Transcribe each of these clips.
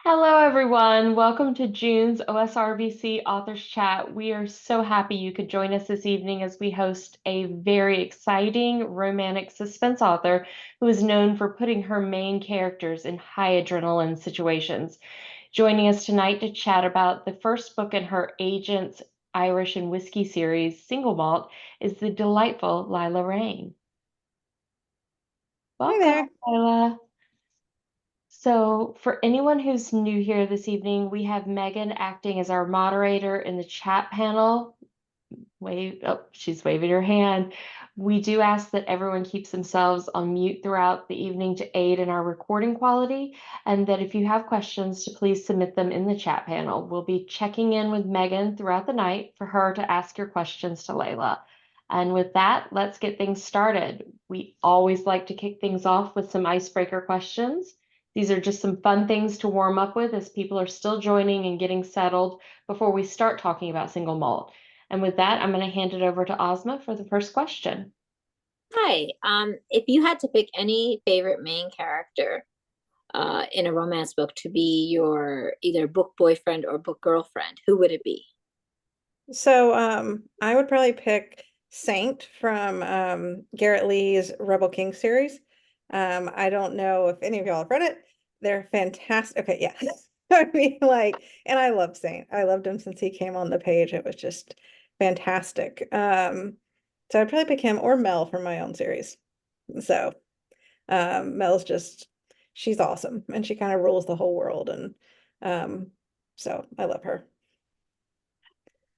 Hello, everyone. Welcome to June's OSRVC Authors Chat. We are so happy you could join us this evening as we host a very exciting romantic suspense author who is known for putting her main characters in high adrenaline situations. Joining us tonight to chat about the first book in her Agents Irish and Whiskey series, Single Malt, is the delightful Layla Reyne. Hi Welcome, there. Layla. So, for anyone who's new here this evening, we have Megan acting as our moderator in the chat panel. She's waving her hand. We do ask that everyone keeps themselves on mute throughout the evening to aid in our recording quality, and that if you have questions, to please submit them in the chat panel. We'll be checking in with Megan throughout the night for her to ask your questions to Layla. And with that, let's get things started. We always like to kick things off with some icebreaker questions. These are just some fun things to warm up with as people are still joining and getting settled before we start talking about single malt. And with that, I'm going to hand it over to Ozma for the first question. Hi. If you had to pick any favorite main character in a romance book to be your either book boyfriend or book girlfriend, who would it be? I would probably pick Saint from Garrett Lee's Rebel King series. I don't know if any of y'all have read it. They're fantastic. Okay, yeah. I mean, and I love Saint. I loved him since he came on the page. It was just fantastic. So I'd probably pick him or Mel from my own series. So, Mel's just she's awesome and she kind of rules the whole world and so I love her.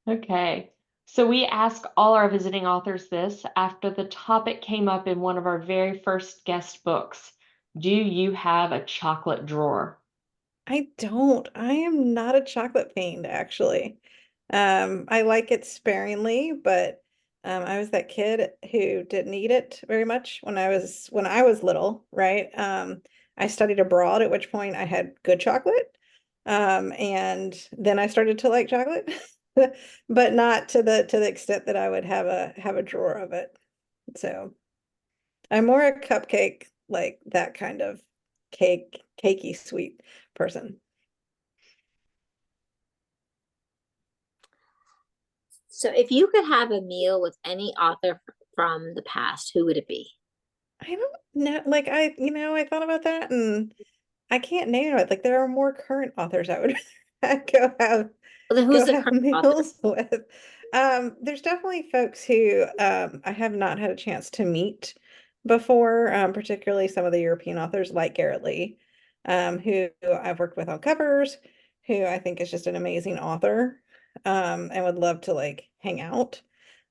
Okay. So we ask all our visiting authors this after the topic came up in one of our very first guest books. Do you have a chocolate drawer? I don't. I am not a chocolate fiend, actually. I like it sparingly, but I was that kid who didn't eat it very much when I was little, right? I studied abroad, at which point I had good chocolate. And then I started to like chocolate, but not to the extent that I would have a drawer of it. So I'm more a cupcake, like that kind of cakey sweet person. So, if you could have a meal with any author from the past, who would it be? I don't know, I thought about that and I can't name it. Like there are more current authors I would go have Well, then go who's the have current author? meals with. There's definitely folks who I have not had a chance to meet before, particularly some of the European authors like Garrett Lee, who I've worked with on covers, who I think is just an amazing author, and would love to like hang out.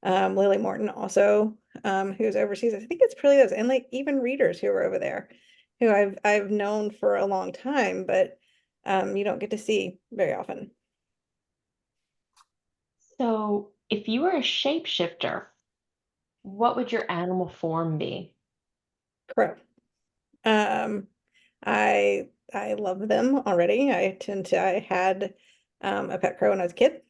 Lily Morton also, who's overseas. I think it's pretty those and like even readers who are over there, who I've known for a long time, but you don't get to see very often. So, if you were a shapeshifter, what would your animal form be? Crow. Um, I love them already. I had a pet crow when I was a kid.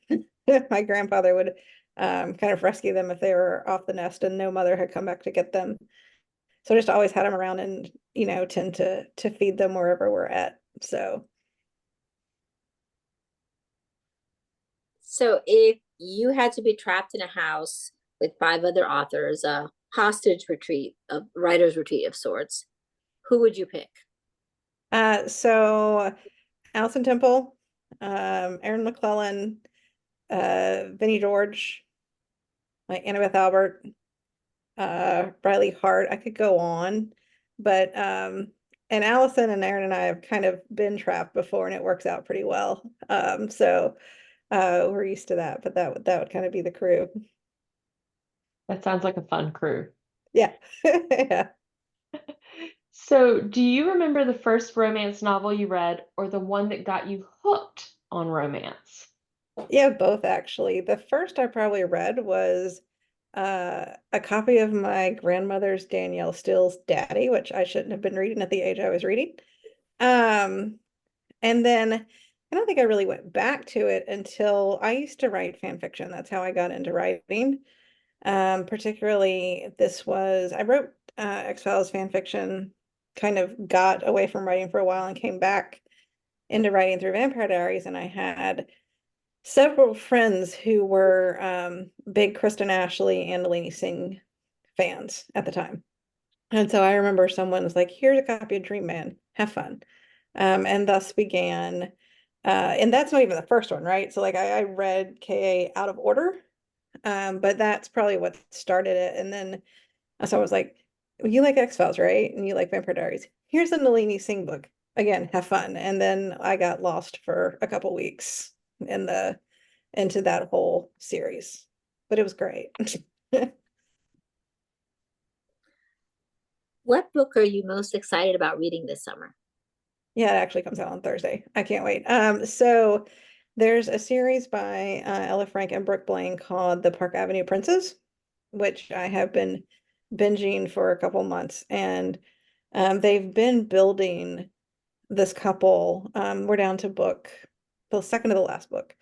My grandfather would kind of rescue them if they were off the nest and no mother had come back to get them. So I just always had them around and tend to feed them wherever we're at. So So, if you had to be trapped in a house with five other authors, a hostage retreat, a writer's retreat of sorts, who would you pick? so Allison Temple, Aaron McClellan, Vinnie George, like Annabeth Albert, Riley Hart. I could go on, but and Allison and Aaron and I have kind of been trapped before, and it works out pretty well. So we're used to that, but that would kind of be the crew. That sounds like a fun crew. Yeah, yeah. So, do you remember the first romance novel you read or the one that got you hooked on romance? Yeah, both actually. The first I probably read was a copy of my grandmother's Danielle Steele's Daddy, which I shouldn't have been reading at the age I was reading. Um, and then I don't think I really went back to it until I used to write fan fiction. That's how I got into writing. Particularly I wrote X-Files fan fiction, kind of got away from writing for a while and came back into writing through Vampire Diaries, and I had several friends who were big Kristen Ashley and Nalini Singh fans at the time. And so I remember someone was like, here's a copy of Dream Man, have fun. And thus began, and that's not even the first one, right? So like I read KA out of order, but that's probably what started it. And then so I was like, well, you like X-Files, right? And you like Vampire Diaries. Here's a Nalini Singh book. Again, have fun. And then I got lost for a couple weeks in the into that whole series. But it was great. What book are you most excited about reading this summer? Yeah, it actually comes out on Thursday. I can't wait. So there's a series by Ella Frank and Brooke Blaine called The Park Avenue Princes, which I have been binging for a couple months, and they've been building this couple. We're down to the second to the last book.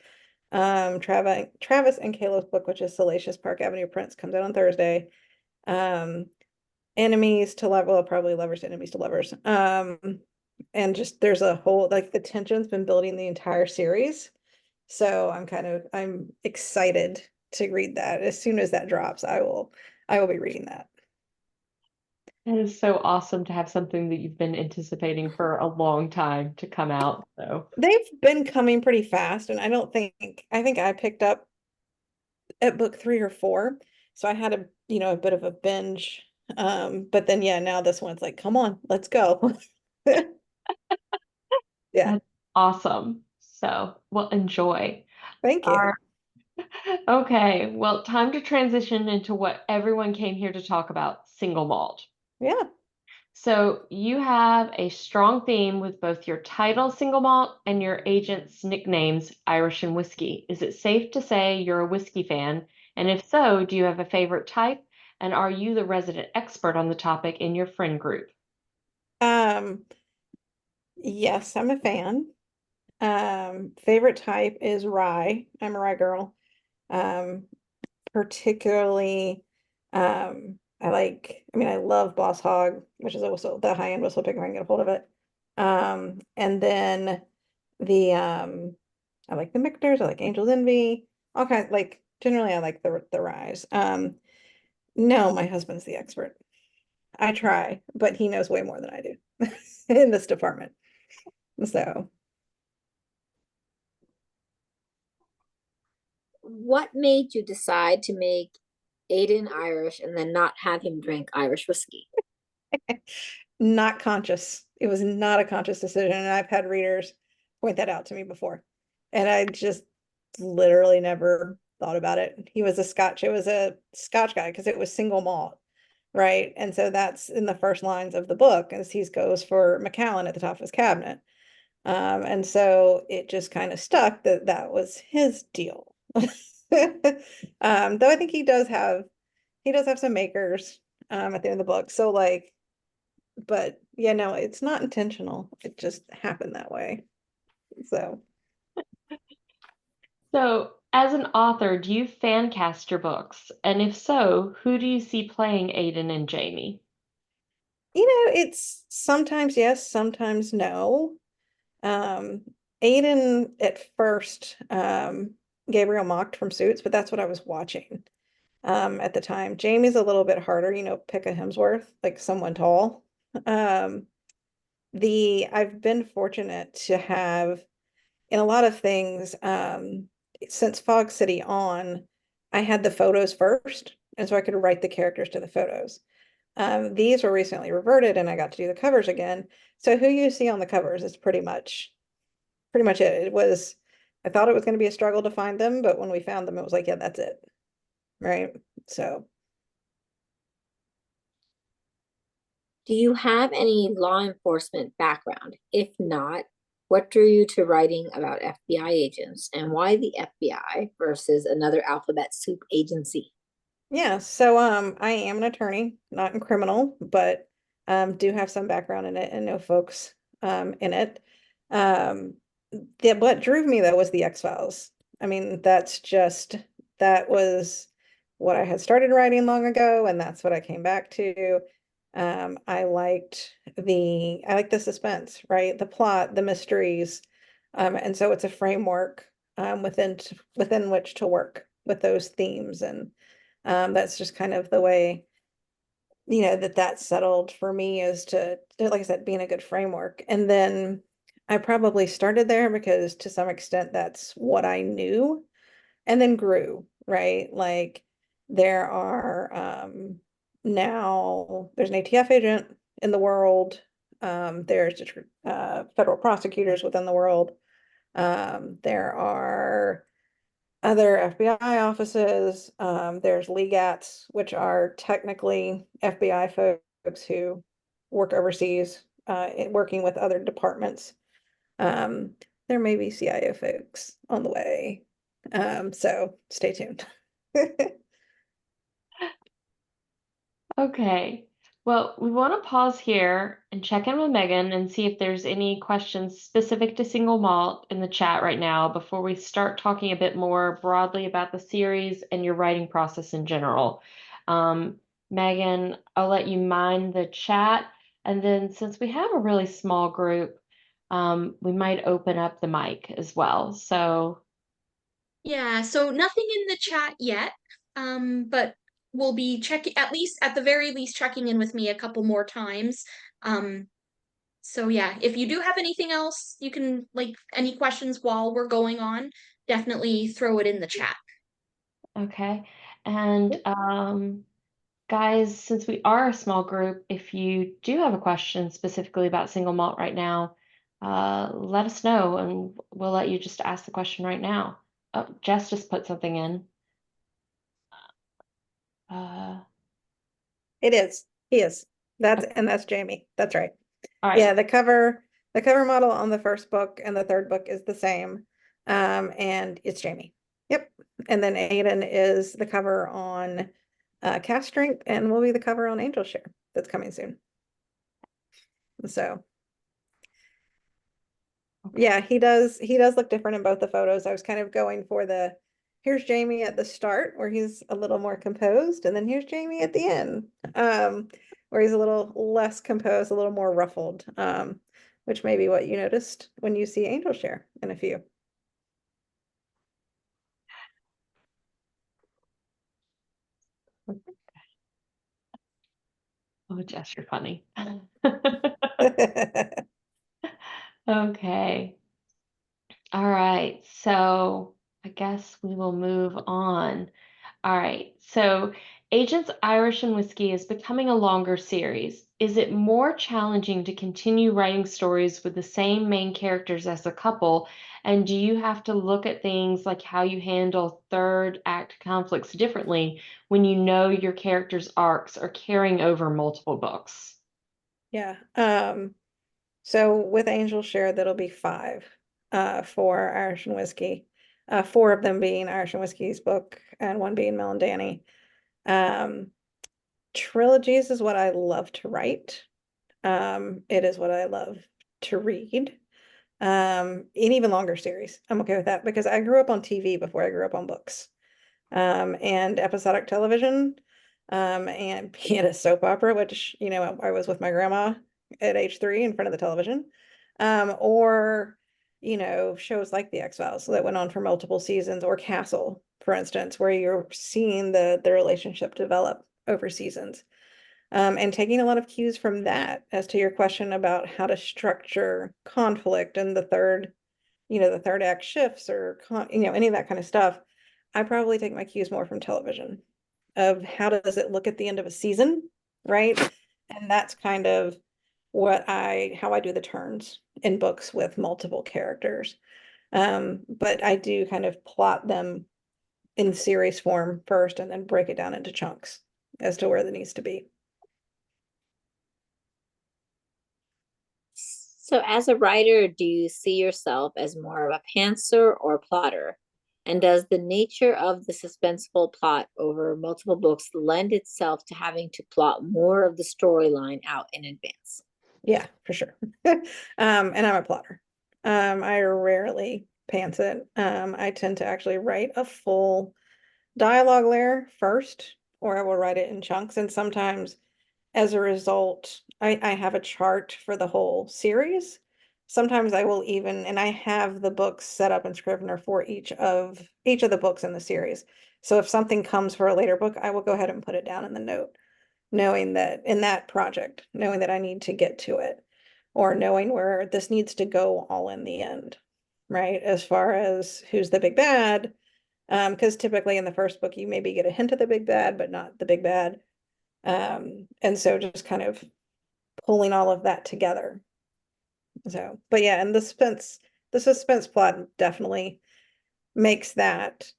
Travis and Caleb's book, which is Salacious Park Avenue Prince, comes out on Thursday. Enemies to love, well, probably lovers to enemies to lovers. And just there's a whole, like, the tension's been building the entire series. So I'm excited to read that. As soon as that drops, I will be reading that. It is so awesome to have something that you've been anticipating for a long time to come out. So They've been coming pretty fast, and I think I picked up at book 3 or 4. So I had a bit of a binge. But then yeah, now this one's like, come on, let's go. Yeah, that's awesome. So well, enjoy. thank All you. right. Okay, well, time to transition into what everyone came here to talk about, single malt. Yeah. So you have a strong theme with both your title, single malt, and your agent's nicknames, Irish and whiskey. Is it safe to say you're a whiskey fan? And if so, do you have a favorite type? And are you the resident expert on the topic in your friend group? Um, yes, I'm a fan. Favorite type is rye. I'm a rye girl. Um, Particularly, I love Boss Hog, which is also the high-end whistle pick if I can get a hold of it. And then I like the Mictors, I like Angel's Envy, all kinds, like, generally I like the ryes. No, my husband's the expert. I try, but he knows way more than I do in this department. So, What made you decide to make Aiden Irish and then not have him drink Irish whiskey? not conscious. It was not a conscious decision, and I've had readers point that out to me before. And I just literally never thought about it. It was a Scotch guy because it was single malt, right? And so that's in the first lines of the book as he goes for Macallan at the top of his cabinet. And so it just kind of stuck that that was his deal. Though I think he does have some makers at the end of the book. So like, but yeah, no, it's not intentional. It just happened that way. So So, as an author, do you fan cast your books? And if so, who do you see playing Aiden and Jamie? it's sometimes yes, sometimes no. Um, Aiden at first, Gabriel mocked from Suits, but that's what I was watching at the time. Jamie's a little bit harder, pick a Hemsworth, like someone tall. Um, I've been fortunate to have in a lot of things, since Fog City on, I had the photos first, and so I could write the characters to the photos. These were recently reverted, and I got to do the covers again. So who you see on the covers is pretty much it. I thought it was going to be a struggle to find them, but when we found them, it was like, yeah, that's it. Right. So, Do you have any law enforcement background? If not, what drew you to writing about FBI agents and why the FBI versus another alphabet soup agency? yeah. So, I am an attorney, not in criminal, but do have some background in it and know folks in it. Um, what drew me though was the X-Files. I mean, that was what I had started writing long ago, and that's what I came back to. I liked the suspense, right? The plot, the mysteries. And so it's a framework within which to work with those themes. And that's just kind of the way, that's settled for me, is like I said, being a good framework. And then I probably started there because to some extent that's what I knew, and then grew, right? Like there are now there's an ATF agent in the world. There's federal prosecutors within the world. There are other FBI offices. There's LEGATs, which are technically FBI folks who work overseas, working with other departments. Um, there may be CIO folks on the way. So stay tuned. Okay. Well, we want to pause here and check in with Megan and see if there's any questions specific to single malt in the chat right now before we start talking a bit more broadly about the series and your writing process in general. Megan, I'll let you mind the chat. And then since we have a really small group, we might open up the mic as well. So, Yeah, so nothing in the chat yet. But we'll be checking, at least at the very least, checking in with me a couple more times. So yeah, if you do have anything else, you can, like, any questions while we're going on, definitely throw it in the chat. okay. And guys, since we are a small group, if you do have a question specifically about single malt right now, let us know and we'll let you just ask the question right now. Oh, Jess just put something in. Uh, It is. He is. That's Jamie. That's right. all right. Yeah, the cover model on the first book and the third book is the same. And it's Jamie. Yep. And then Aiden is the cover on Cast Strength and will be the cover on Angel Share that's coming soon. So Okay. yeah, he does look different in both the photos. I was kind of going for here's Jamie at the start where he's a little more composed, and then here's Jamie at the end. Where he's a little less composed, a little more ruffled. Which may be what you noticed when you see Angel Share in a few. Oh, Jess, you're funny. Okay. All right. So I guess we will move on. All right. So Agents Irish and Whiskey is becoming a longer series. Is it more challenging to continue writing stories with the same main characters as a couple? And do you have to look at things like how you handle third act conflicts differently when you know your characters' arcs are carrying over multiple books? Yeah. So with Angel Share, that'll be 5 for Irish and Whiskey. 4 of them being Irish and Whiskey's book and 1 being Mel and Danny. Trilogies is what I love to write. It is what I love to read. And even longer series. I'm okay with that because I grew up on TV before I grew up on books. And episodic television, and being a soap opera, which, I was with my grandma at age 3 in front of the television. Or, shows like The X-Files that went on for multiple seasons, or Castle, for instance, where you're seeing the relationship develop over seasons. And taking a lot of cues from that as to your question about how to structure conflict and the third act shifts or any of that kind of stuff. I probably take my cues more from television of how does it look at the end of a season, right? And that's kind of how I do the turns in books with multiple characters. But I do kind of plot them in series form first and then break it down into chunks as to where it needs to be. So as a writer, do you see yourself as more of a pantser or plotter? And does the nature of the suspenseful plot over multiple books lend itself to having to plot more of the storyline out in advance? Yeah, for sure. And I'm a plotter. I rarely pants it. I tend to actually write a full dialogue layer first, or I will write it in chunks. And sometimes as a result, I have a chart for the whole series. sometimes I will even, and I have the books set up in Scrivener for each of the books in the series. So if something comes for a later book, I will go ahead and put it down in the note, knowing that in that project, knowing that I need to get to it, or knowing where this needs to go all in the end, right? As far as who's the big bad, because typically in the first book you maybe get a hint of the big bad, but not the big bad. And so just kind of pulling all of that together. So, but yeah, and the suspense plot definitely makes that,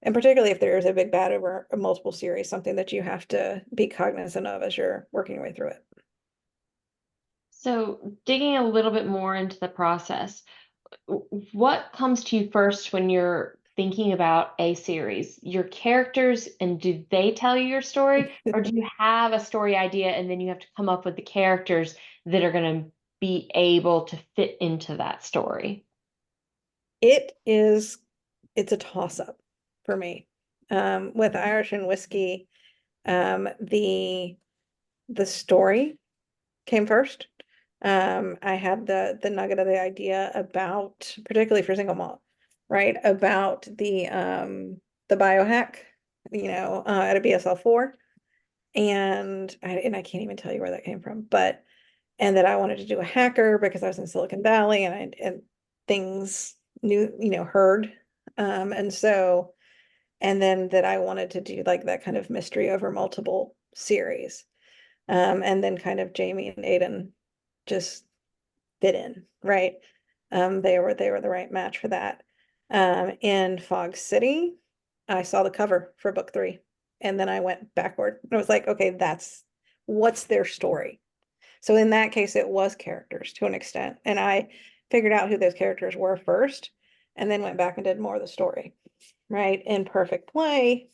and particularly if there is a big bad over a multiple series, something that you have to be cognizant of as you're working your way through it. So digging a little bit more into the process, what comes to you first when you're thinking about a series? Your characters, and do they tell you your story, or do you have a story idea and then you have to come up with the characters that are going to be able to fit into that story? It's a toss-up for me. With Irish and Whiskey, the story came first. I had the nugget of the idea about, particularly for single malt, right? About the biohack, at a BSL-4. And I can't even tell you where that came from, but and that I wanted to do a hacker because I was in Silicon Valley and things heard. And so, and then that I wanted to do like that kind of mystery over multiple series. And then kind of Jamie and Aiden just fit in, right? They were the right match for that. In Fog City, I saw the cover for book 3, and then I went backward. I was like, okay, what's their story? So in that case, it was characters to an extent, and I figured out who those characters were first, and then went back and did more of the story, right? In Perfect Play,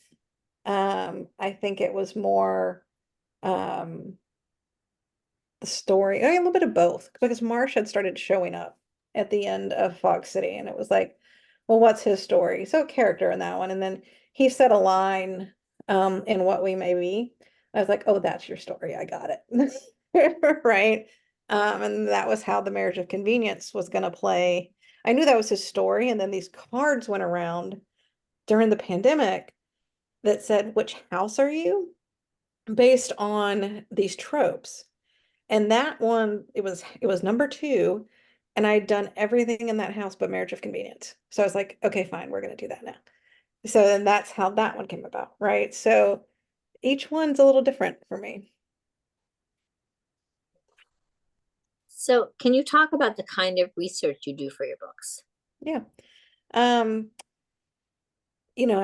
I think it was more the story, a little bit of both, because Marsh had started showing up at the end of Fog City, and it was like, well, what's his story? So character in that one, and then he said a line in What We May Be. I was like, oh, that's your story. I got it. Right. And that was how the Marriage of Convenience was going to play. I knew that was his story, and then these cards went around during the pandemic that said, which house are you? Based on these tropes. And that one, it was number 2, and I'd done everything in that house but Marriage of Convenience. So I was like, okay, fine, we're gonna do that now. So then that's how that one came about, right? So each one's a little different for me. So can you talk about the kind of research you do for your books? Yeah. I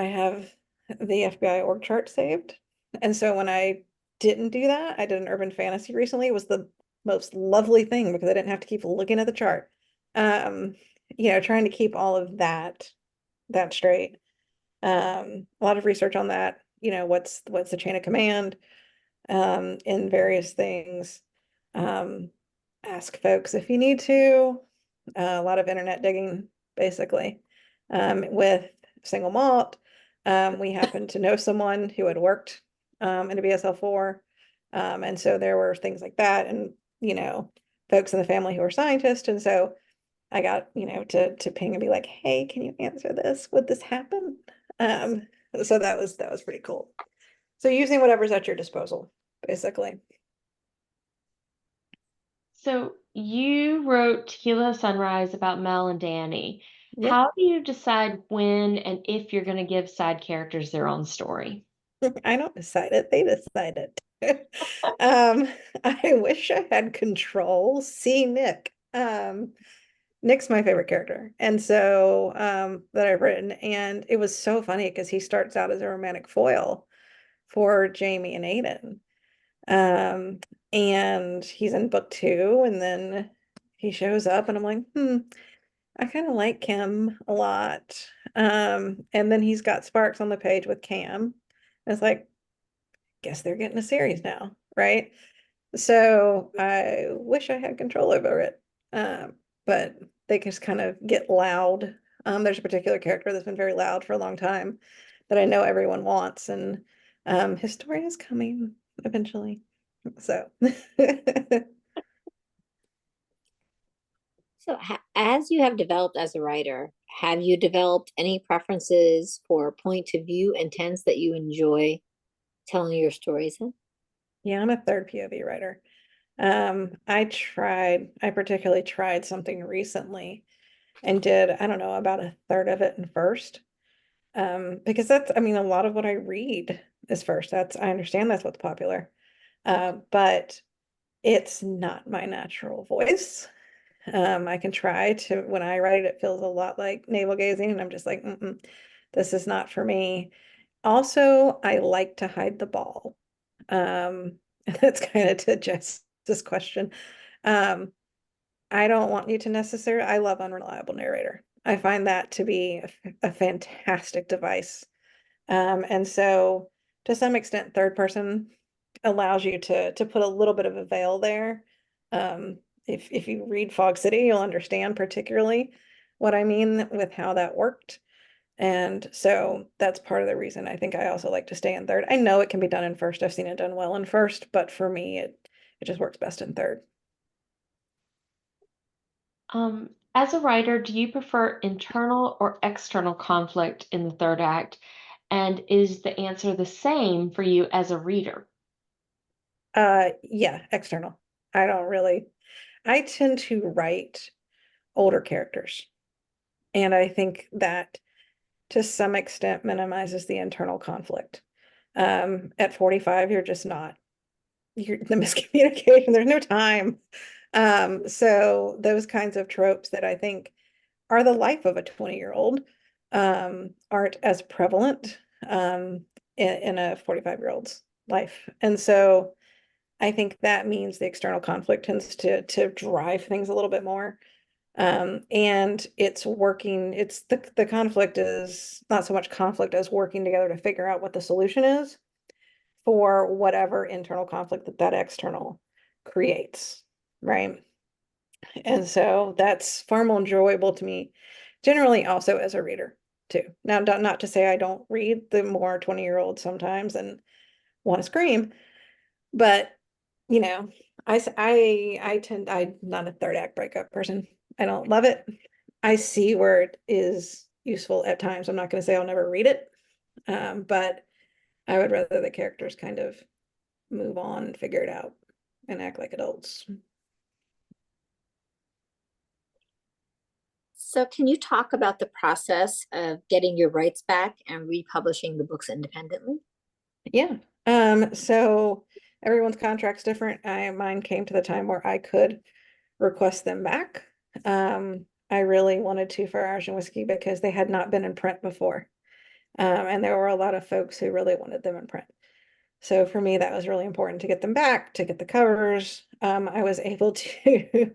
have the FBI org chart saved. And so when I didn't do that, I did an urban fantasy recently. It was the most lovely thing because I didn't have to keep looking at the chart. Trying to keep all of that straight. A lot of research on that, what's the chain of command in various things. Ask folks if you need to. A lot of internet digging, basically. With single malt, we happened to know someone who had worked in a BSL-4. And so there were things like that, and folks in the family who are scientists. And so I got, to ping and be like, hey, can you answer this? Would this happen? So that was pretty cool. So using whatever's at your disposal, basically. So you wrote Tequila Sunrise about Mel and Danny. Yep. How do you decide when and if you're going to give side characters their own story? I don't decide it, they decide it. I wish I had control. See Nick. Nick's my favorite character. And so that I've written. And it was so funny because he starts out as a romantic foil for Jamie and Aiden. And he's in book 2, and then he shows up and I'm like, I kind of like Kim a lot. And then he's got Sparks on the page with Cam. And it's like, guess they're getting a series now, right? So I wish I had control over it. But they just kind of get loud. There's a particular character that's been very loud for a long time that I know everyone wants, and his story is coming eventually. So So, as you have developed as a writer, have you developed any preferences for point of view and tense that you enjoy telling your stories in? Yeah, I'm a third POV writer. I particularly tried something recently and did, I don't know, about a third of it in first. Because that's, I mean, a lot of what I read is first. I understand that's what's popular. But it's not my natural voice. I can try to, when I write, it feels a lot like navel gazing, and I'm just like, this is not for me. Also, I like to hide the ball. And that's kind of to Jess's question. Um, I don't want you to necessarily, I love unreliable narrator. I find that to be a fantastic device. And so to some extent, third person allows you to put a little bit of a veil there. If you read Fog City, you'll understand particularly what I mean with how that worked. And so that's part of the reason I think I also like to stay in third. I know it can be done in first. I've seen it done well in first, but for me, it just works best in third. As a writer, do you prefer internal or external conflict in the third act? And is the answer the same for you as a reader? Yeah, external. I don't really, I tend to write older characters. And I think that to some extent minimizes the internal conflict. At 45, you're just not, you're the miscommunication, there's no time. So those kinds of tropes that I think are the life of a 20-year-old aren't as prevalent in a 45-year-old's life. And so I think that means the external conflict tends to drive things a little bit more. And it's working, it's the conflict is not so much conflict as working together to figure out what the solution is for whatever internal conflict that external creates, right? And so that's far more enjoyable to me, generally also as a reader too. Now, not to say I don't read the more 20-year-olds sometimes and want to scream, but you know, I'm not a third act breakup person. I don't love it. I see where it is useful at times. I'm not going to say I'll never read it, but I would rather the characters kind of move on and figure it out and act like adults. So, can you talk about the process of getting your rights back and republishing the books independently? Yeah. So everyone's contract's different. Mine came to the time where I could request them back. I really wanted to for Irish and Whiskey because they had not been in print before. And there were a lot of folks who really wanted them in print. So for me, that was really important to get them back, to get the covers. I was able to,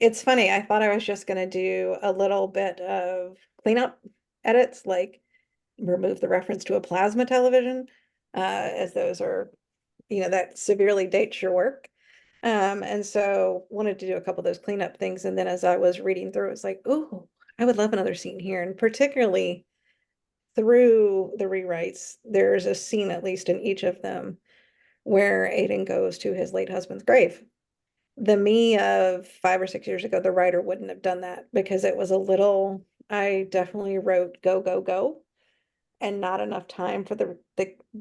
it's funny, I thought I was just going to do a little bit of cleanup edits, like remove the reference to a plasma television, as those are, that severely dates your work. And so wanted to do a couple of those cleanup things. And then as I was reading through, it's like, oh, I would love another scene here. And particularly through the rewrites, there's a scene, at least in each of them, where Aiden goes to his late husband's grave. The me of 5 or 6 years ago, the writer wouldn't have done that because it was a little, I definitely wrote go, go, go, and not enough time for the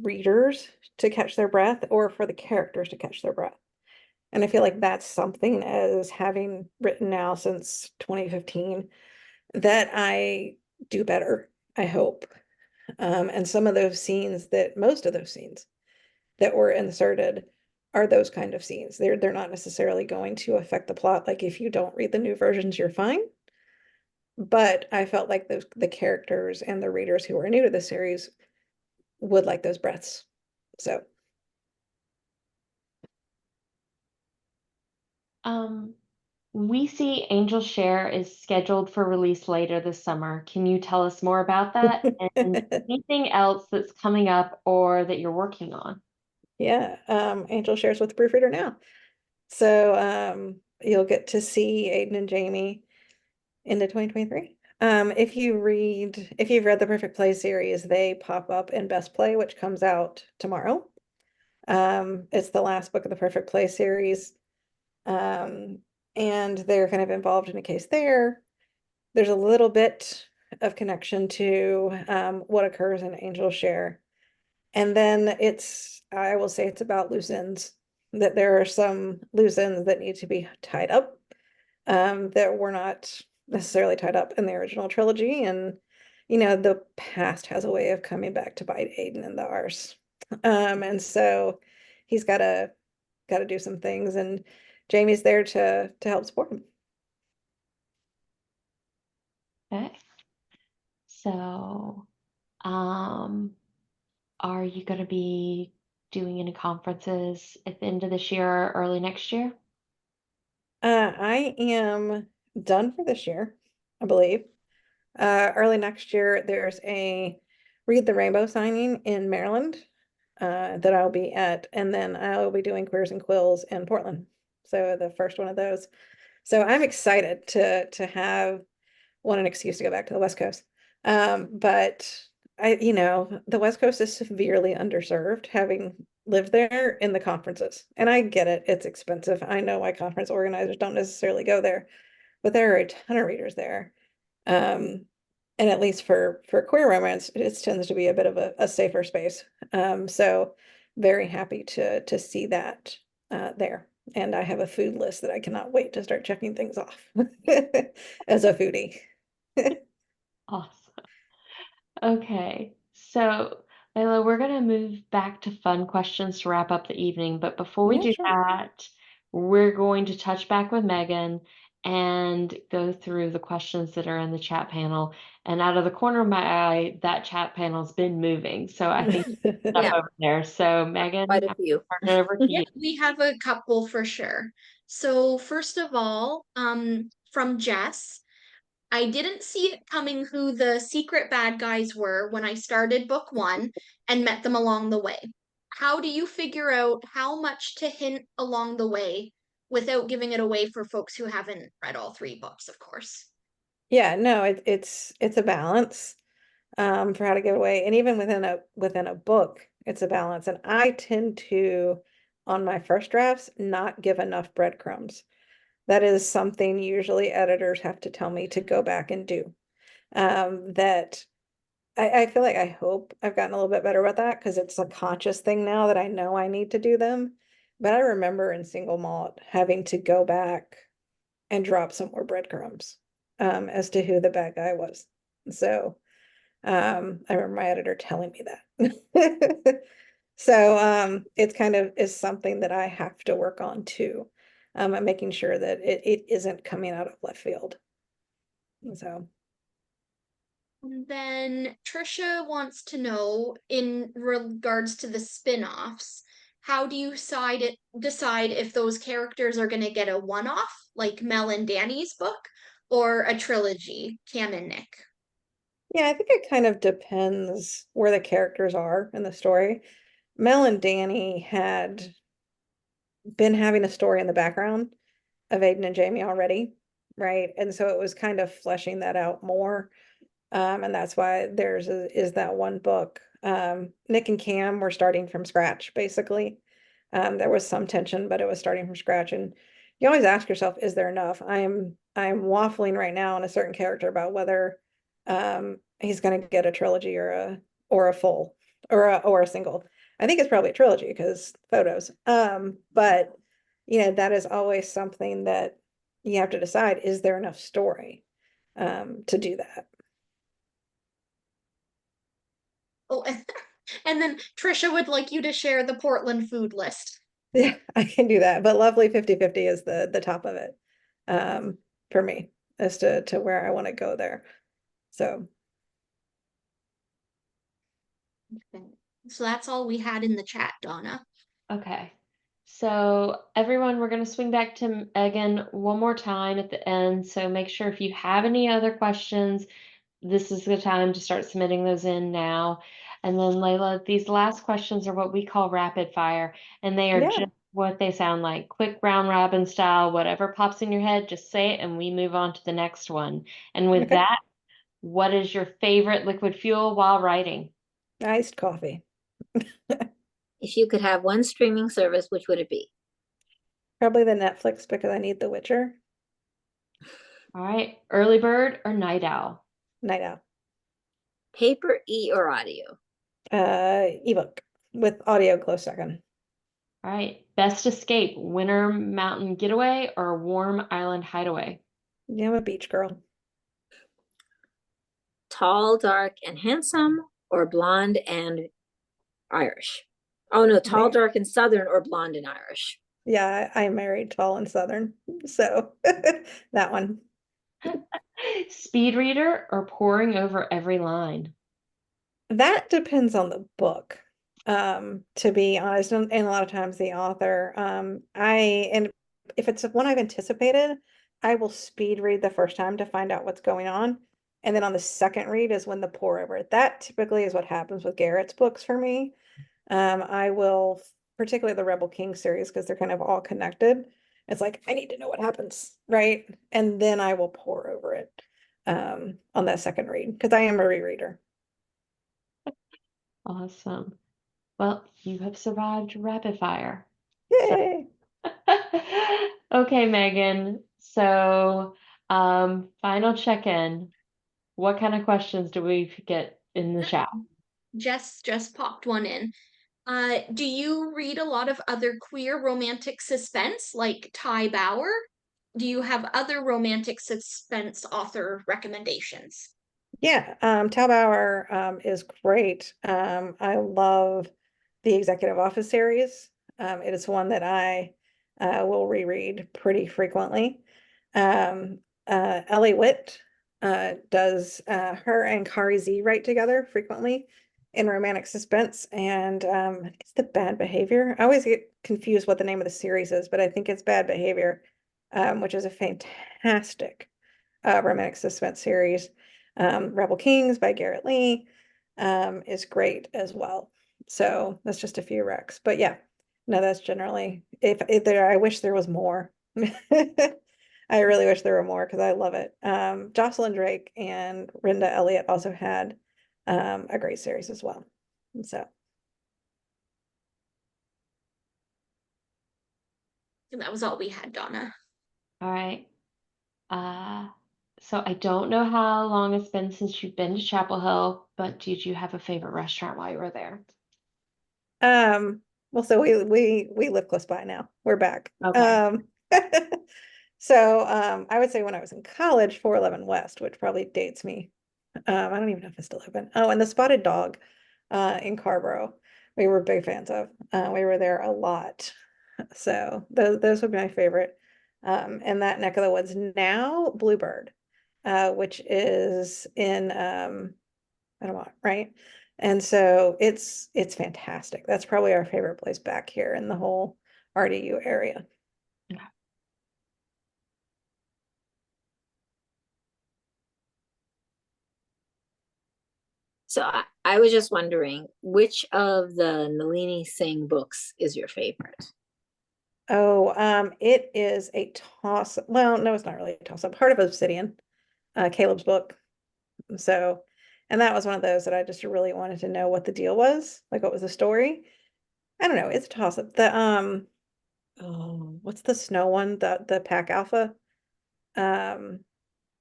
readers to catch their breath or for the characters to catch their breath. And I feel like that's something, as having written now since 2015, that I do better, I hope. And most of those scenes that were inserted are those kind of scenes. They're not necessarily going to affect the plot. Like if you don't read the new versions, you're fine. But I felt like the characters and the readers who are new to the series would like those breaths. So We see Angel Share is scheduled for release later this summer. Can you tell us more about that and anything else that's coming up or that you're working on? yeah, Angel shares with the proofreader now. So you'll get to see Aiden and Jamie into 2023. If you've read the Perfect Play series, they pop up in Best Play, which comes out tomorrow. It's the last book of the Perfect Play series. and they're kind of involved in a case there. There's a little bit of connection to what occurs in Angel Share. And then I will say it's about loose ends, that there are some loose ends that need to be tied up that were not necessarily tied up in the original trilogy. And, the past has a way of coming back to bite Aiden in the arse. And so he's gotta do some things, and Jamie's there to help support him. Okay. So, are you going to be doing any conferences at the end of this year or early next year? I am done for this year, I believe. Early next year, there's a Read the Rainbow signing in Maryland that I'll be at, and then I'll be doing Queers and Quills in Portland. So the first one of those. So I'm excited to have an excuse to go back to the West Coast. But the West Coast is severely underserved, having lived there in the conferences. And I get it, it's expensive. I know why conference organizers don't necessarily go there, but there are a ton of readers there. And at least for queer romance, it tends to be a bit of a safer space. So very happy to see that there. And I have a food list that I cannot wait to start checking things off as a foodie. Awesome. Okay. So, Layla, we're going to move back to fun questions to wrap up the evening. But before we Yeah, do sure. that, we're going to touch back with Megan and go through the questions that are in the chat panel. And out of the corner of my eye, that chat panel's been moving. So I think stuff Yeah. over there. So Megan, Quite a few. turn it over to you. Yep, we have a couple for sure. So first of all, from Jess, I didn't see it coming who the secret bad guys were when I started book 1 and met them along the way. How do you figure out how much to hint along the way without giving it away for folks who haven't read all 3 books, of course? Yeah, no, it's a balance for how to give away. And even within a book, it's a balance. And I tend to, on my first drafts, not give enough breadcrumbs. That is something usually editors have to tell me to go back and do. That I feel like I hope I've gotten a little bit better about that, because it's a conscious thing now that I know I need to do them. But I remember in Single Malt having to go back and drop some more breadcrumbs as to who the bad guy was. So I remember my editor telling me that. So it's kind of is something that I have to work on too. I'm making sure that it isn't coming out of left field. So And then Trisha wants to know, in regards to the spin-offs, how do you decide if those characters are going to get a one-off, like Mel and Danny's book, or a trilogy, Cam and Nick? yeah, I think it kind of depends where the characters are in the story. Mel and Danny had been having a story in the background of Aiden and Jamie already, right? And so it was kind of fleshing that out more. And that's why is that one book. Nick and Cam were starting from scratch, basically. There was some tension, but it was starting from scratch. And you always ask yourself, is there enough? I'm waffling right now on a certain character about whether he's gonna get a trilogy or a full or a single. I think it's probably a trilogy because photos. But that is always something that you have to decide, is there enough story to do that? Oh, and then Trisha would like you to share the Portland food list. Yeah, I can do that. But lovely 50/50 is the top of it for me as to where I want to go there. So Okay. So that's all we had in the chat, Donna. Okay. So everyone, we're going to swing back to Megan one more time at the end. So make sure if you have any other questions, this is the time to start submitting those in now. And then Layla, these last questions are what we call rapid fire, and they are yeah, just what they sound like, quick round robin style, whatever pops in your head, just say it and we move on to the next one. And with okay. that, what is your favorite liquid fuel while writing? Iced coffee. If you could have one streaming service, which would it be? Probably the Netflix, because I need The Witcher. All right, early bird or night owl? Night Owl. Paper, or audio? Ebook with audio close second. All right, best escape, winter mountain getaway or warm island hideaway? Yeah, I'm a beach girl. Tall, dark, and handsome, or blonde and Irish? Oh no, tall, Right. dark, and southern, or blonde and Irish? Yeah, I married tall and southern, so that one. Speed reader or poring over every line? That depends on the book. To be honest, and a lot of times the author. And if it's one I've anticipated, I will speed read the first time to find out what's going on. And then on the second read is when the pour over it. That typically is what happens with Garrett's books for me. I will, particularly the Rebel King series, because they're kind of all connected. It's like, I need to know what happens, right? And then I will pour over it on that second read, because I am a rereader. Awesome. Well, you have survived rapid fire. Yay! Okay, Megan. So, final check-in. What kind of questions do we get in the chat? Jess just popped one in. Do you read a lot of other queer romantic suspense like Ty Bauer? Do you have other romantic suspense author recommendations? Yeah, Taubauer is great. I love the Executive Office series. It is one that I will reread pretty frequently. Ellie Witt does her and Kari Z write together frequently in romantic suspense, and I think it's The Bad Behavior. I always get confused what the name of the series is, but I think it's Bad Behavior, which is a fantastic romantic suspense series. Rebel Kings by Garrett Lee is great as well. So that's just a few recs, but yeah, no, that's generally if there. I wish there was more. I really wish there were more because I love it. Jocelyn Drake and Rhinda Elliott also had a great series as well. And so And that was all we had, Donna. All right. So I don't know how long it's been since you've been to Chapel Hill, but did you have a favorite restaurant while you were there? well, so we live close by now. We're back. Okay. So I would say when I was in college, 411 West, which probably dates me. I don't even know if it's still open. Oh, and the Spotted Dog in Carborough, we were big fans of. We were there a lot. So those would be my favorite. In that neck of the woods now, Bluebird, which is in Ottawa, right? And so it's fantastic. That's probably our favorite place back here in the whole RDU area. So I was just wondering, which of the Nalini Singh books is your favorite? Oh, it is a toss. Well, no, it's not really a toss up. Heart of Obsidian, Caleb's book. So, and that was one of those that I just really wanted to know what the deal was, like what was the story. I don't know. It's a toss up. What's the snow one? The Pack Alpha. Forget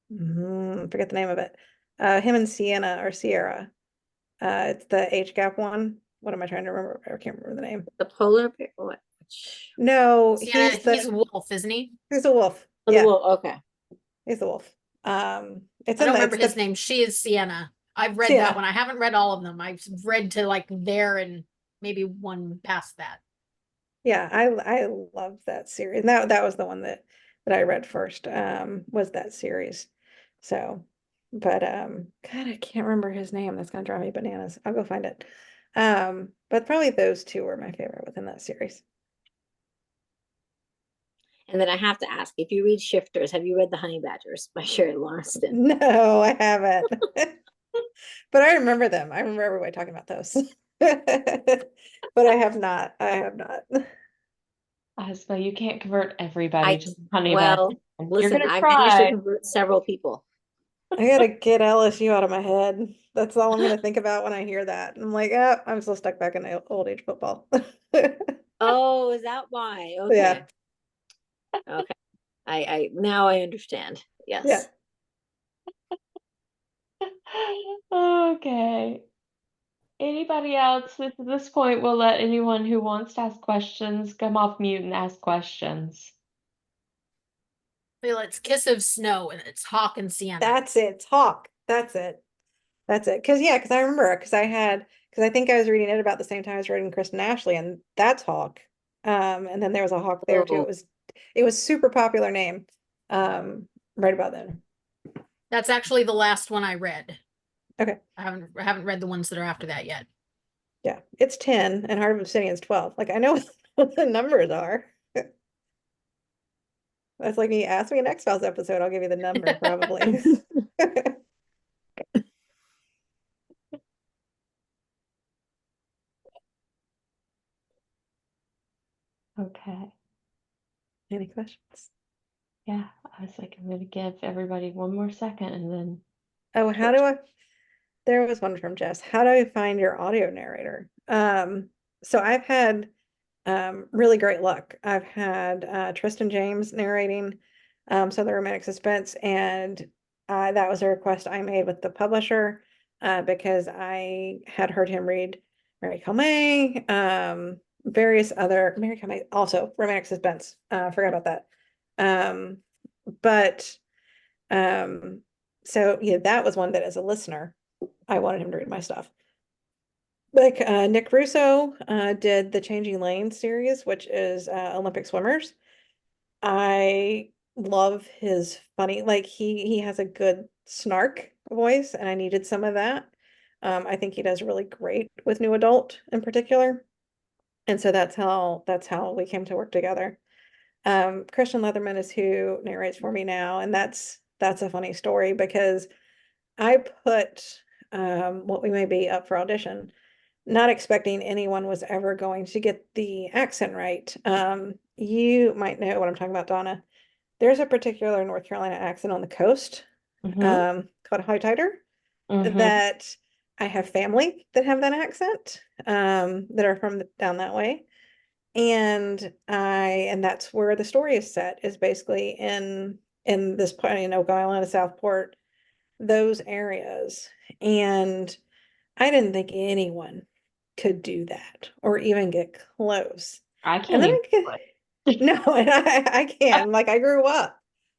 the name of it. Him and Sienna or Sierra. It's the age gap one. What am I trying to remember? I can't remember the name. The polar bear? What? No, Yeah, he's a wolf, isn't he? he's a wolf. Oh, Yeah, the wolf. Okay. he's a wolf. It's I in don't the remember his name. She is Sienna. I've read Sienna. that one. I haven't read all of them. I've read to like there and maybe one past that. Yeah, I love that series. And that was the one that I read first, was that series. So, but God, I can't remember his name. That's gonna drive me bananas. I'll go find it. But probably those two were my favorite within that series. And then I have to ask, if you read Shifters, have you read The Honey Badgers by Sherry Lauriston? No, I haven't. But I remember them. I remember everybody talking about those. But I have not. I have not. So you can't convert everybody to honey well, badger. You're listen, gonna I've managed to try. convert several people. I gotta get LSU out of my head. That's all I'm gonna think about when I hear that. I'm like, oh, I'm still stuck back in old age football. Oh, is that why? Yeah. Okay. Okay. I now I understand. Yeah. Yes. Okay. Anybody else? At this point, we'll let anyone who wants to ask questions come off mute and ask questions. Well, it's Kiss of Snow and it's Hawk and Sienna. That's it. It's Hawk. That's it. That's it. Because I remember because I think I was reading it about the same time I was reading Kristen Ashley, and that's Hawk. And then there was a Hawk there too. Oh. It was super popular name. Right about then. That's actually the last one I read. Okay. I haven't read the ones that are after that yet. Yeah, it's 10 and Heart of Obsidian's 12. Like I know what the numbers are. That's like me ask me an X-Files episode, I'll give you the number probably. Okay. Any questions? Yeah, I was like, I'm gonna give everybody one more second and then Oh, there was one from Jess. How do I find your audio narrator? So I've had really great luck. I've had Tristan James narrating Southern Romantic Suspense, and that was a request I made with the publisher because I had heard him read Mary Calmay, various other Mary Calmay, also Romantic Suspense. Forgot about that. But so yeah, that was one that as a listener, I wanted him to read my stuff. Like Nick Russo did the Changing Lanes series, which is Olympic swimmers. I love his funny, like he has a good snark voice, and I needed some of that. I think he does really great with new adult in particular. And so that's how we came to work together. Christian Leatherman is who narrates for me now, and that's a funny story because I put what we may be up for audition, not expecting anyone was ever going to get the accent right. You might know what I'm talking about, Donna. There's a particular North Carolina accent on the coast, called Hightider, that I have family that have that accent, that are from down that way. And that's where the story is set, is basically in this part, Oak Island, Southport, those areas. And I didn't think anyone could do that or even get close. I And can't then even do it. no, and I can. Like I grew up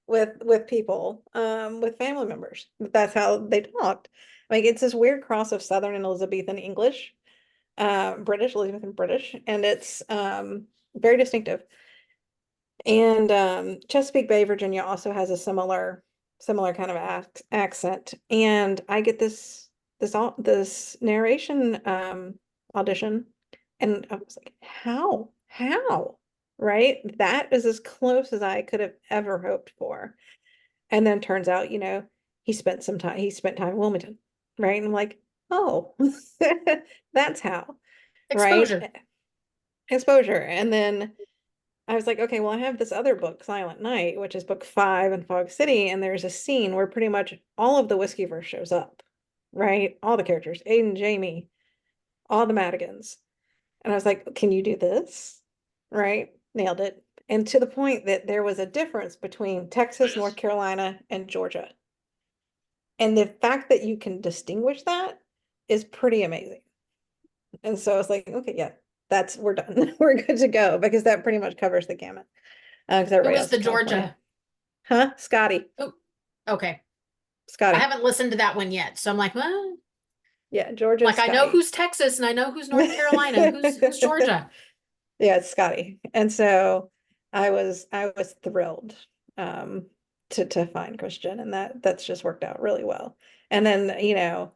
with people, with family members. That's how they talked. Like it's this weird cross of Southern and Elizabethan English, Elizabethan British, and it's very distinctive. And Chesapeake Bay, Virginia also has a similar kind of accent. And I get this narration audition, and I was like, how? Right? That is as close as I could have ever hoped for. And then turns out, he spent time in Wilmington, right? And I'm like, oh, that's how, Exposure. right? Exposure. And then I was like, okay, well, I have this other book, Silent Night, which is book 5 in Fog City, and there's a scene where pretty much all of the Whiskeyverse shows up, right? All the characters, Aiden, Jamie, all the Madigans. And I was like, can you do this? Right? Nailed it. And to the point that there was a difference between Texas, North Carolina, and Georgia. And the fact that you can distinguish that is pretty amazing. And so I was like, okay, yeah, we're done. We're good to go, because that pretty much covers the gamut. Because Who everybody is else the is California. Georgia? Huh? Scotty. Oh, okay. Scotty. I haven't listened to that one yet, so I'm like, well, Yeah, Georgia. like I know who's Texas and I know who's North Carolina. Who's Georgia? Yeah, it's Scotty. And so I was thrilled to find Christian, and that's just worked out really well. And then,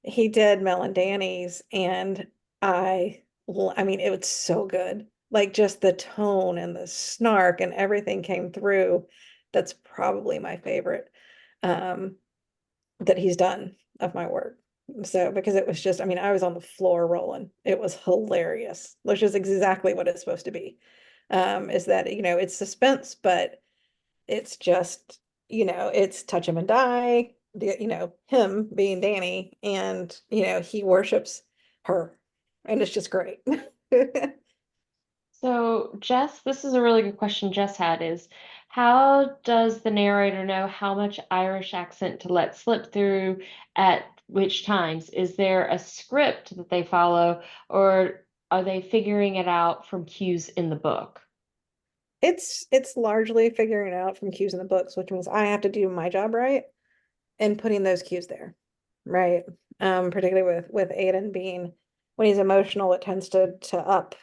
he did Mel and Danny's, and I mean, it was so good. Like just the tone and the snark and everything came through. That's probably my favorite that he's done of my work. So, because it was just, I mean, I was on the floor rolling. It was hilarious, which is exactly what it's supposed to be. Is that, it's suspense, but it's just, it's touch him and die, him being Danny, and, he worships her, and it's just great. So Jess, this is a really good question Jess had, is How does the narrator know how much Irish accent to let slip through at which times? Is there a script that they follow, or are they figuring it out from cues in the book? It's largely figuring it out from cues in the books, which means I have to do my job right and putting those cues there, right? Particularly with Aiden being when he's emotional, it tends to up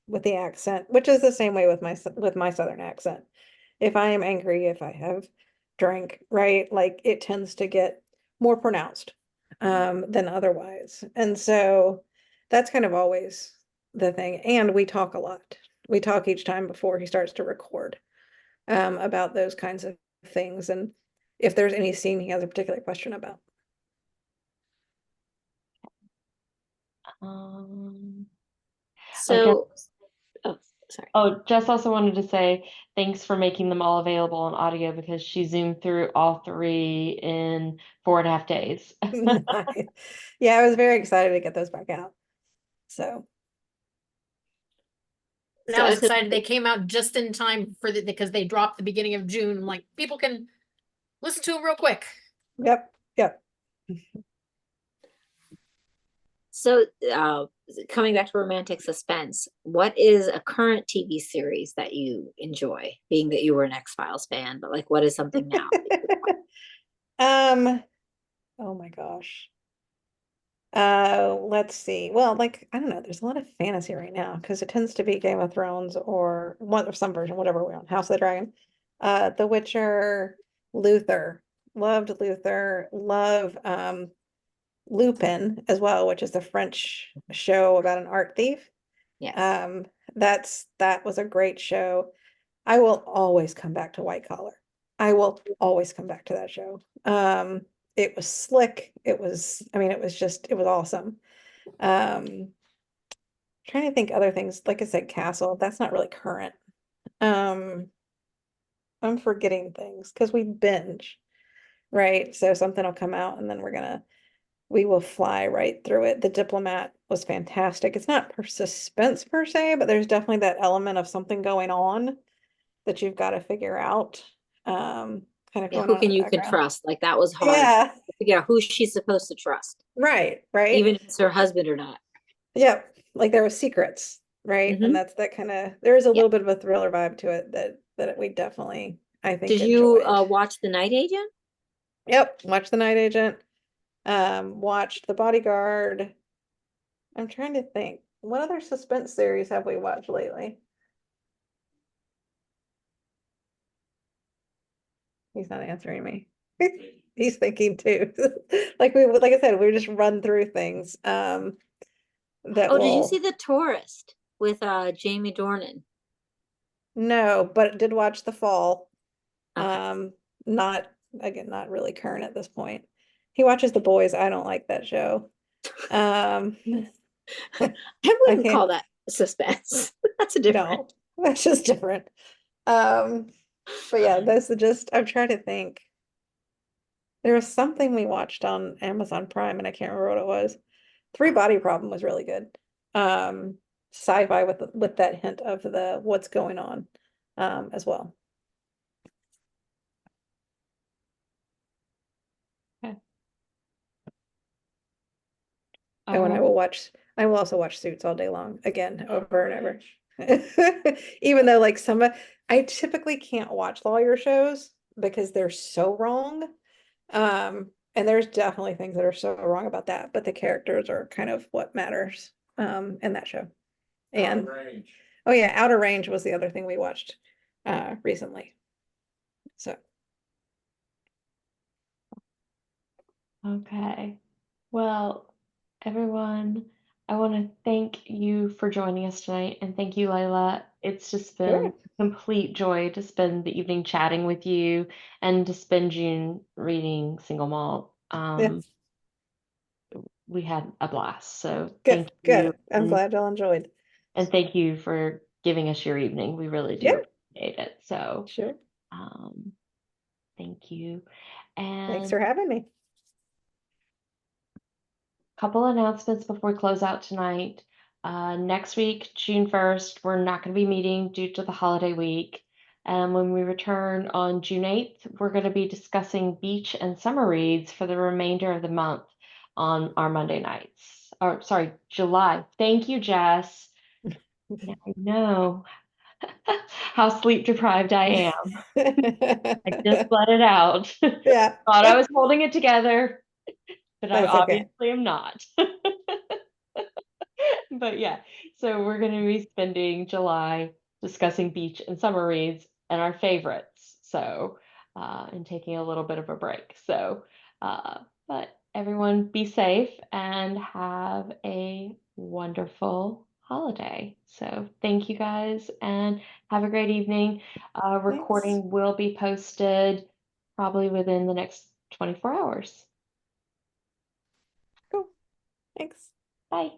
with the accent, which is the same way with my Southern accent. If I am angry, if I have drank, right, like it tends to get more pronounced than otherwise. And so that's kind of always the thing. And we talk a lot. We talk each time before he starts to record about those kinds of things. And if there's any scene he has a particular question about. Um, So, oh, sorry. Oh, Jess also wanted to say thanks for making them all available on audio because she zoomed through all three in 4.5 days. Nice. Yeah, I was very excited to get those back out. So And So I I was was gonna excited they came out just in time for because they dropped the beginning of June. I'm like, people can listen to them real quick. yep, yep. So, coming back to romantic suspense, what is a current TV series that you enjoy? Being that you were an X-Files fan, but like, what is something now? Oh my gosh. Let's see. Well, like, I don't know, there's a lot of fantasy right now because it tends to be Game of Thrones or one or some version, whatever we're on, House of the Dragon. The Witcher, Luther. Loved Luther. Love Lupin as well, which is the French show about an art thief. Yes. That was a great show. I will always come back to White Collar. I will always come back to that show. It was slick. I mean, it was awesome. Trying to think other things, like I said, Castle, that's not really current. Um, I'm forgetting things because we binge, right? So something will come out and then we will fly right through it. The Diplomat was fantastic. It's not suspense per se, but there's definitely that element of something going on that you've got to figure out. Kind of Yeah, going who on in can the you can background. trust? Like that was hard Yeah, to figure out who she's supposed to trust, right, even right. if it's her husband or not. Yep. Like there was secrets, right? And Hmm. that kind of there is a Yeah. little bit of a thriller vibe to it that we definitely, I think, Did you enjoyed. watch The Night Agent? Yep, watched The Night Agent. Watched The Bodyguard. I'm trying to think. What other suspense series have we watched lately? He's not answering me. He's thinking too. Like I said, we just run through things. That Oh, did you see will The Tourist with Jamie Dornan? no, but did watch The Fall. Okay. Not again, not really current at this point. He watches The Boys. I don't like that show. Um, I I wouldn't can't. call that suspense. That's a different. No, that's just different. Um, but yeah, that's just. I'm trying to think. There was something we watched on Amazon Prime, and I can't remember what it was. Three Body Problem was really good. Sci-fi with that hint of the what's going on, as well. Oh, and I will also watch Suits all day long, again, over and over. Even though like I typically can't watch lawyer shows because they're so wrong. And there's definitely things that are so wrong about that, but the characters are kind of what matters, in that show. And oh yeah, Outer Range was the other thing we watched, recently. So Okay. Well, everyone, I want to thank you for joining us tonight, and thank you, Layla. It's just been sure. a complete joy to spend the evening chatting with you and to spend June reading Single Malt. Yeah, We had a blast, so good, thank you, good. I'm glad y'all enjoyed. and thank you for giving us your evening. We really Yeah, do appreciate it. So, sure. um, thank you. Thanks And for having me. couple announcements before we close out tonight. Next week, June 1st, we're not going to be meeting due to the holiday week. And when we return on June 8th, we're going to be discussing beach and summer reads for the remainder of the month on our Monday nights. Or sorry, July. Thank you, Jess. Now I know how sleep deprived I am. I just let it out. Yeah. Thought I was holding it together, but I That's okay. obviously am not. But yeah, so we're going to be spending July discussing beach and summer reads and our favorites. So, and taking a little bit of a break. So, but everyone be safe and have a wonderful holiday. So, thank you guys and have a great evening. Thanks. Recording will be posted probably within the next 24 hours. Cool. Thanks. Bye.